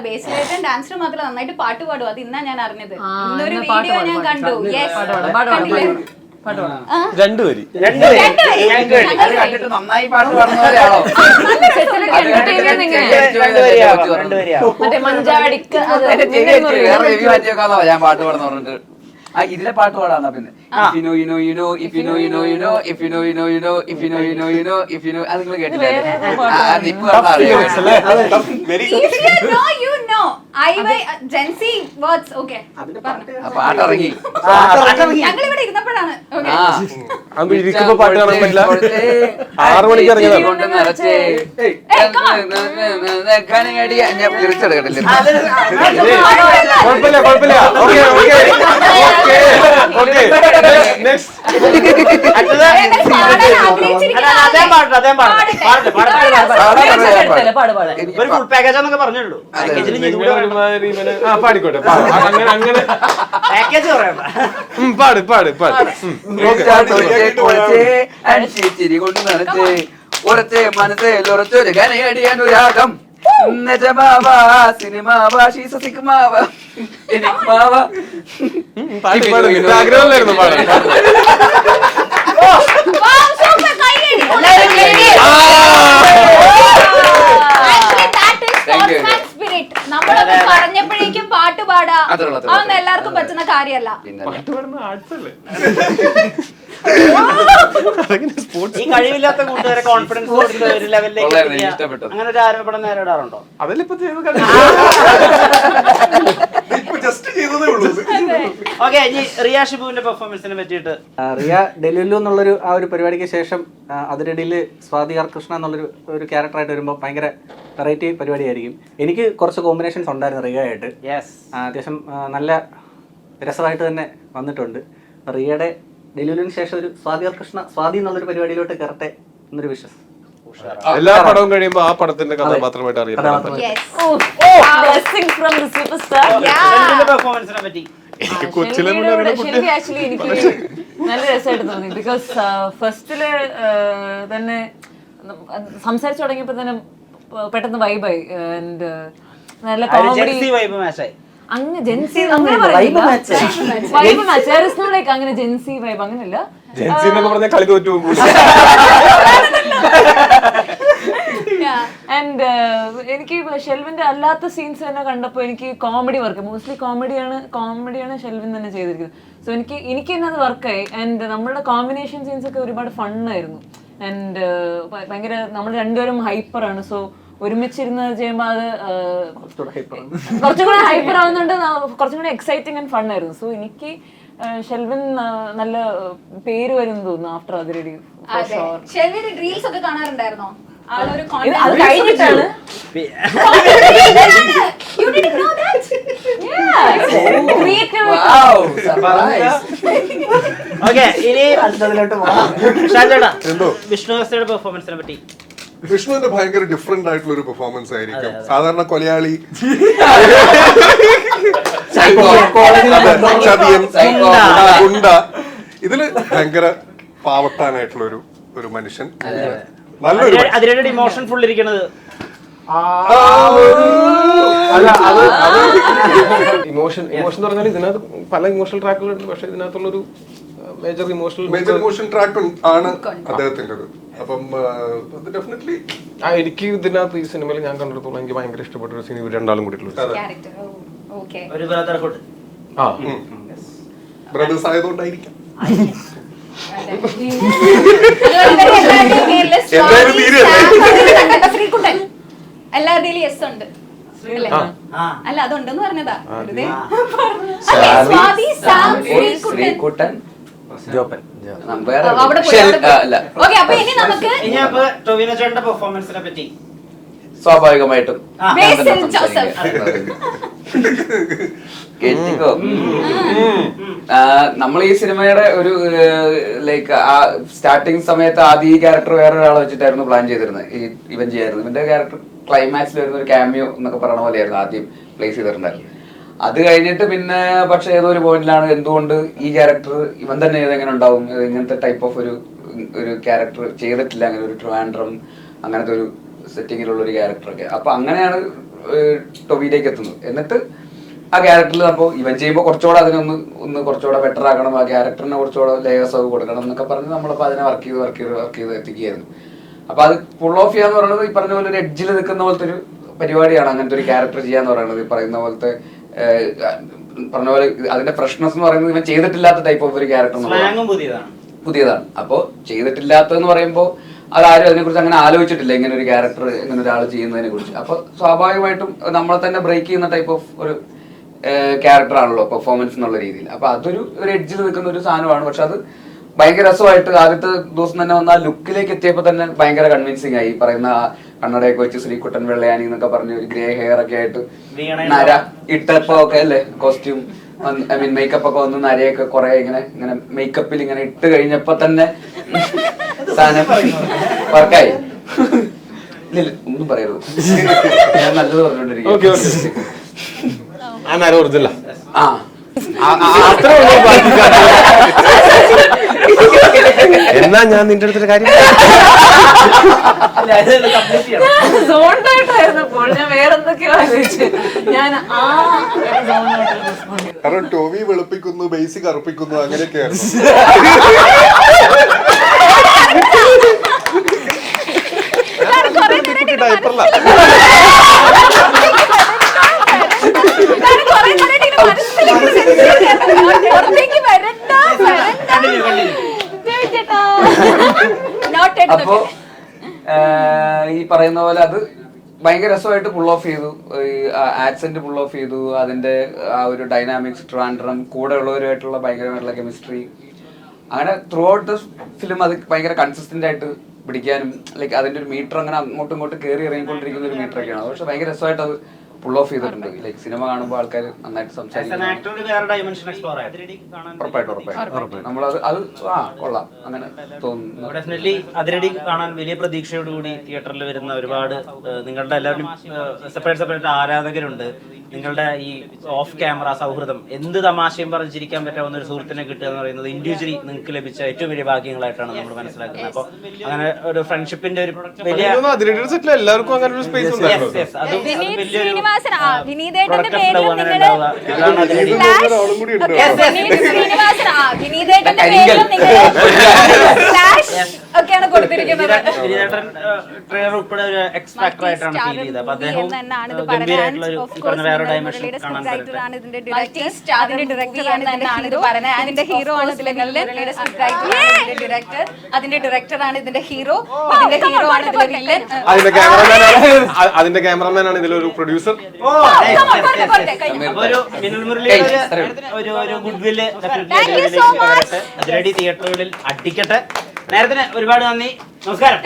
ബേസിലായിട്ടും ഡാൻസിന് മാത്രം നന്നായിട്ട് പാട്ട് പാടും. അത് ഇന്നാ ഞാൻ അറിഞ്ഞത്. ഇന്നൊരു വീഡിയോ ഞാൻ കണ്ടു. രണ്ടുപേര് നന്നായി പാട്ട് പാടുന്നവരാണോ? ഞാൻ പാട്ട് പാടുന്ന പറഞ്ഞിട്ട് ഇതിലെ പാട്ട് പാടാന്നാ പിന്നെ അത് നിങ്ങൾ കേട്ടില്ലേ? പാട്ടിറങ്ങി ഞങ്ങളിവിടെ ഇരുന്നപ്പോഴാണ് പാട്ട് കാണാൻ പറ്റില്ല. 6 മണിക്ക് ഇറങ്ങിയതാണ്. കൊണ്ട് നിറച്ചേ തിരിച്ചെടുക്കട്ടില്ല. കുഴപ്പമില്ല കുഴപ്പമില്ല. പാടിക്കോട്ടെ. അങ്ങനെ പാട് പാട് പാട്. ചിരി കൊണ്ട് നിറച്ചേ ഉറച്ചേ മനസ്സേ ഉറച്ചൊരു ഘനയടിയാൻ ഒരാട്ടം ആഗ്രഹമില്ലായിരുന്നു പാടാൻ. നമ്മളൊക്കെ പറഞ്ഞപ്പോഴേക്കും പാട്ട് പാടാ അതൊന്നും എല്ലാവർക്കും പറ്റുന്ന കാര്യമല്ല. പാട്ട് പാടുന്ന ആർട്സല്ലേ? ഈ കഴിവില്ലാത്ത കൂട്ടുകാരെ കോൺഫിഡൻസ് കൊടുത്ത് ഒരു ലെവലിലേക്ക് അങ്ങനെ ഒരു ആരോപണം നേരിടാറുണ്ടോ? അതല്ല ഇപ്പൊ ഓക്കെ, ഇനി റിയ ഷിബുവിന്റെ പെർഫോമൻസിനെ പറ്റിയിട്ട്. റിയ ഡെലുലു എന്നുള്ളൊരു ആ ഒരു പരിപാടിക്ക് ശേഷം അതിനിടയിൽ സ്വാതി ആർ കൃഷ്ണ എന്നുള്ളൊരു ക്യാരക്ടറായിട്ട് വരുമ്പോൾ ഭയങ്കര വെറൈറ്റി പരിപാടിയായിരിക്കും. എനിക്ക് കുറച്ച് കോമ്പിനേഷൻസ് ഉണ്ടായിരുന്നു റിയ ആയിട്ട്. അത്യാവശ്യം നല്ല രസമായിട്ട് തന്നെ വന്നിട്ടുണ്ട്. റിയയുടെ ഡെലുലുവിന് ശേഷം ഒരു സ്വാതി ആർ കൃഷ്ണ സ്വാതി എന്നുള്ളൊരു പരിപാടിയിലോട്ട് കയറട്ടെ എന്നൊരു വിശ്വാസം. എല്ലാ പടവും കഴിയുമ്പോ ആ പടത്തിന്റെ കഥാപാത്രമായിട്ട് അറിയാം. കൊച്ചിലെ എനിക്ക് നല്ല രസമായിട്ട് തോന്നി. ബിക്കോസ് ഫസ്റ്റില് തന്നെ സംസാരിച്ചു തുടങ്ങിയപ്പോ തന്നെ പെട്ടെന്ന് വൈബായി. ആൻഡ് നല്ല കോമഡി അങ്ങ് ജെൻസി അങ്ങനെ പറയുന്നില്ല. വൈബ് മാച്ച് അങ്ങനെ ജെൻസി വൈബ് അങ്ങനെയല്ല. ആൻഡ് എനിക്ക് ഷെൽവിന്റെ അല്ലാത്ത സീൻസ് തന്നെ കണ്ടപ്പോൾ എനിക്ക് കോമഡി വർക്ക് മോസ്റ്റ്ലി കോമഡിയാണ് ഷെൽവിൻ തന്നെ ചെയ്തിരിക്കുന്നത്. സോ എനിക്ക് തന്നെ അത് വർക്കായി. ആൻഡ് നമ്മളുടെ കോമ്പിനേഷൻ സീൻസ് ഒക്കെ ഒരുപാട് ഫണ്ണായിരുന്നു. ആൻഡ് ഭയങ്കര നമ്മൾ രണ്ടുപേരും ഹൈപ്പറാണ്. സോ ഒരുമിച്ചിരുന്ന് ചെയ്യുമ്പോൾ അത് കുറച്ചും കൂടെ ഹൈപ്പർ ആവുന്നുണ്ട്, കുറച്ചും കൂടെ എക്സൈറ്റിംഗ് ആൻഡ് ഫണ്ണായിരുന്നു. സോ എനിക്ക് ഷെൽവിൻ നല്ല പേര് വരും തോന്നുന്നു ആഫ്റ്റർ അതിരടി. ഷെൽവിന്റെ റീൽസ് ഒക്കെ കാണാറുണ്ടായിരുന്നോ? അത് കഴിഞ്ഞിട്ടാണ്. വിഷ്ണുദാസയുടെ പെർഫോമൻസിനെ പറ്റി. വിഷ്ണുവിന്റെ ഭയങ്കര ഡിഫറെന്റ് ആയിട്ടുള്ള ഒരു പെർഫോമൻസ് ആയിരിക്കും. സാധാരണ കൊലയാളി, ചതിയൻ, ഗുണ്ട, ഇതില് ഭയങ്കര പാവത്താനായിട്ടുള്ള ഒരു മനുഷ്യൻ. നല്ലൊരു അതിരുടെ ഇമോഷൻ ഫുൾ ഇരിക്കുന്നത് ഇമോഷൻ എന്ന് പറഞ്ഞാൽ ഇതിനകത്ത് പല ഇമോഷണൽ ട്രാക്കുകളുണ്ട്. പക്ഷെ ഇതിനകത്തുള്ളൊരു മേജർ ഇമോഷൻ ട്രാക്ക് ആണ് അദ്ദേഹത്തിൻ്റെത്. അപ്പം ഡെഫിനറ്റ്ലി എനിക്ക് ഇതിനകത്ത് ഈ സിനിമയിൽ ഞാൻ കണ്ടിടത്തോളം എനിക്ക് ഭയങ്കര ഇഷ്ടപ്പെട്ട ഒരു സിനിമ രണ്ടാളും കൂടിയിട്ടുള്ള ബ്രദേഴ്സ് ആയതുകൊണ്ടായിരിക്കാം. എല്ലാവരുടെയും യെസ് ഉണ്ട് അല്ല, അതുണ്ടെന്ന് പറഞ്ഞതാ. ജോപ്പൻ. ടൊവിനോ ചേട്ടന്റെ പെർഫോമൻസിനെ പറ്റി സ്വാഭാവികമായിട്ടും നമ്മൾ ഈ സിനിമയുടെ ഒരു ലൈക്ക് ആ സ്റ്റാർട്ടിങ് സമയത്ത് ആദ്യം ഈ ക്യാരക്ടർ വേറൊരാളെ വെച്ചിട്ടായിരുന്നു പ്ലാൻ ചെയ്തിരുന്നത്. ഇവൻ ചെയ്യായിരുന്നു. ഇവന്റെ ക്യാരക്ടർ ക്ലൈമാക്സിൽ വരുന്ന ഒരു ക്യാമിയോ എന്നൊക്കെ പറയണ പോലെയായിരുന്നു ആദ്യം പ്ലേസ് ചെയ്തിട്ടുണ്ടായിരുന്നു. അത് കഴിഞ്ഞിട്ട് പിന്നെ പക്ഷെ ഏതോ ഒരു പോയിന്റിലാണ് എന്തുകൊണ്ട് ഈ ക്യാരക്ടർ ഇവൻ തന്നെ ഏതെങ്ങനെ ഉണ്ടാവും, ഇങ്ങനത്തെ ടൈപ്പ് ഓഫ് ഒരു ക്യാരക്ടർ ചെയ്തിട്ടില്ല, അങ്ങനെ ഒരു ട്രിവാൻഡ്രം അങ്ങനത്തെ ഒരു സെറ്റിങ്ങിലുള്ള ഒരു ക്യാരക്ടറൊക്കെ. അപ്പൊ അങ്ങനെയാണ് ടൊവിയിലേക്ക് എത്തുന്നത്. എന്നിട്ട് ആ ക്യാരക്ടറിൽ അപ്പോൾ ഇവൻ ചെയ്യുമ്പോൾ കുറച്ചുകൂടെ അതിനൊന്ന് കുറച്ചുകൂടെ ബെറ്റർ ആക്കണം, ആ ക്യാരക്ടറിനെ കുറച്ചുകൂടെ ലേയേഴ്സ് ഒക്കെ കൊടുക്കണം എന്നൊക്കെ പറഞ്ഞ് നമ്മളിപ്പോൾ അതിനെ വർക്ക് ചെയ്ത് എത്തിക്കുകയായിരുന്നു. അപ്പൊ അത് ഫുൾ ഓഫ് ചെയ്യാന്ന് പറയുന്നത് ഈ പറഞ്ഞ പോലെ ഒരു എഡ്ജിൽ നിൽക്കുന്ന പോലത്തെ ഒരു പരിപാടിയാണ് അങ്ങനത്തെ ഒരു ക്യാരക്ടർ ചെയ്യാന്ന് പറയുന്നത്. ഈ പറയുന്ന പോലത്തെ പറഞ്ഞ പോലെ അതിന്റെ ഫ്രഷ്നെസ് എന്ന് പറയുന്നത് ഇവൻ ചെയ്തിട്ടില്ലാത്ത ടൈപ്പ് ഓഫ് ഒരു ക്യാരക്ടർ പുതിയതാണ്. അപ്പോൾ ചെയ്തിട്ടില്ലാത്തതെന്ന് പറയുമ്പോൾ അതാരും അതിനെക്കുറിച്ച് അങ്ങനെ ആലോചിച്ചിട്ടില്ല, ഇങ്ങനെ ഒരു ക്യാരക്ടർ ഇങ്ങനെ ഒരാൾ ചെയ്യുന്നതിനെ കുറിച്ച്. അപ്പൊ സ്വാഭാവികമായിട്ടും നമ്മളെ തന്നെ ബ്രേക്ക് ചെയ്യുന്ന ടൈപ്പ് ഓഫ് ഒരു ക്യാരക്ടർ ആണല്ലോ പെർഫോമൻസ് എന്നുള്ള രീതിയിൽ. അപ്പൊ അതൊരു എഡ്ജിൽ നിൽക്കുന്ന ഒരു സാധനമാണ്. പക്ഷെ അത് ഭയങ്കര രസമായിട്ട് ആദ്യത്തെ ദിവസം തന്നെ വന്ന ആ ലുക്കിലേക്ക് എത്തിയപ്പോൾ തന്നെ ഭയങ്കര കൺവിൻസിങ് ആയി. പറയുന്ന കണ്ണടയൊക്കെ വെച്ച് ശ്രീകുട്ടൻ വെള്ളയാനി എന്നൊക്കെ പറഞ്ഞ് ഒരു ഗ്രേ ഹെയർ ഒക്കെ ആയിട്ട് നര ഇട്ടപ്പോ ഒക്കെ അല്ലേ കോസ്റ്റ്യൂം ഐ മീൻ മേക്കപ്പ് ഒക്കെ വന്ന് നരയൊക്കെ കുറെ ഇങ്ങനെ മേക്കപ്പിൽ ഇങ്ങനെ ഇട്ട് കഴിഞ്ഞപ്പോ തന്നെ സാധനം വർക്കായി. ഇല്ല ഒന്നും പറയരുത്, ഞാൻ നല്ലത് പറഞ്ഞോണ്ടിരിക്കും. എന്നാ ഞാൻ നിന്റെ അടുത്തൊരു കാര്യം ഞാൻ വേറെ എന്തൊക്കെയോ ആലോചിച്ചു. ഞാൻ കാരണം ടോവി വെളുപ്പിക്കുന്നു, ബേസിക് അർപ്പിക്കുന്നു, അങ്ങനെയൊക്കെയായിരുന്നു. അപ്പോ ഈ പറയുന്ന പോലെ അത് ഭയങ്കര രസമായിട്ട് പുൾ ഓഫ് ചെയ്തു. ആക്സെന്റ് പുൾ ഓഫ് ചെയ്തു. അതിന്റെ ആ ഒരു ഡൈനാമിക്സ്, ട്രാൻഡ്രം, കൂടെ ഉള്ളവരുമായിട്ടുള്ള ഭയങ്കരമായിട്ടുള്ള കെമിസ്ട്രി, അങ്ങനെ ത്രൂ ഔട്ട് ദ ഫിലിം അത് ഭയങ്കര കൺസിസ്റ്റന്റ് ആയിട്ട് പിടിക്കാനും ലൈക്ക് അതിന്റെ ഒരു മീറ്റർ അങ്ങനെ അങ്ങോട്ടും ഇങ്ങോട്ടും കയറി ഇറങ്ങിക്കൊണ്ടിരിക്കുന്ന ഒരു മീറ്റർ ഒക്കെയാണ്. പക്ഷെ ഭയങ്കര രസമായിട്ട് അത് പുൾ ഓഫ് ചെയ്തിട്ടുണ്ട്. ലൈക്ക് സിനിമ കാണുമ്പോൾ ആൾക്കാർ നന്നായിട്ട് സംസാരിക്കും. ഉറപ്പായിട്ടും നമ്മളത് കൊള്ളാം അങ്ങനെ തോന്നുന്നു. ഡെഫിനറ്റ്ലി അതിരടി കാണാൻ വലിയ പ്രതീക്ഷയോടുകൂടി തിയേറ്ററിൽ വരുന്ന ഒരുപാട് നിങ്ങളുടെ എല്ലാവരും സെപ്പറേറ്റ് ആരാധകരുണ്ട്. നിങ്ങളുടെ ഈ ഓഫ് ക്യാമറ സൗഹൃദം, എന്ത് തമാശയും പറഞ്ഞിരിക്കാൻ പറ്റാവുന്ന ഒരു സുഹൃത്തിനെ കിട്ടുക എന്ന് പറയുന്നത് ഇൻഡിവിജ്വലി നിങ്ങൾക്ക് ലഭിച്ച ഏറ്റവും വലിയ ഭാഗ്യങ്ങളായിട്ടാണ് നമ്മൾ മനസ്സിലാക്കുന്നത്. അപ്പോൾ അങ്ങനെ ഒരു ഫ്രണ്ട്ഷിപ്പിന്റെ ഒരു വലിയ എല്ലാവർക്കും അങ്ങനെ ഒരു സ്പേസ് ഉണ്ടായിരുന്നു. ഉൾപ്പെടെ ഒരു എക്സ് ഫാക്ടർ ആയിട്ടാണ് ഫീൽ ചെയ്തത്. അപ്പൊ അദ്ദേഹം ഗംഭീരമായിട്ടുള്ള ഒരു പറഞ്ഞ വേറെ ഡയമെൻഷൻ കാണാൻ പറ്റും. അതിന്റെ ഡയറക്ടറാണ് ഇതിന്റെ ഹീറോ, ഇതിന്റെ ഹീറോ ആണ് ഇതിലെ വില്ലൻ, അതിന്റെ ക്യാമറമാനാണ് ഇതിലൊരു പ്രൊഡ്യൂസർ. ഒരു മിന്നൽ മുരളിയുടെ ഒരു ഗുഡ് വില്ല് അതിരടി തിയേറ്ററുകളിൽ അടിക്കട്ടെ. നേരത്തിന് ഒരുപാട് നന്ദി, നമസ്കാരം.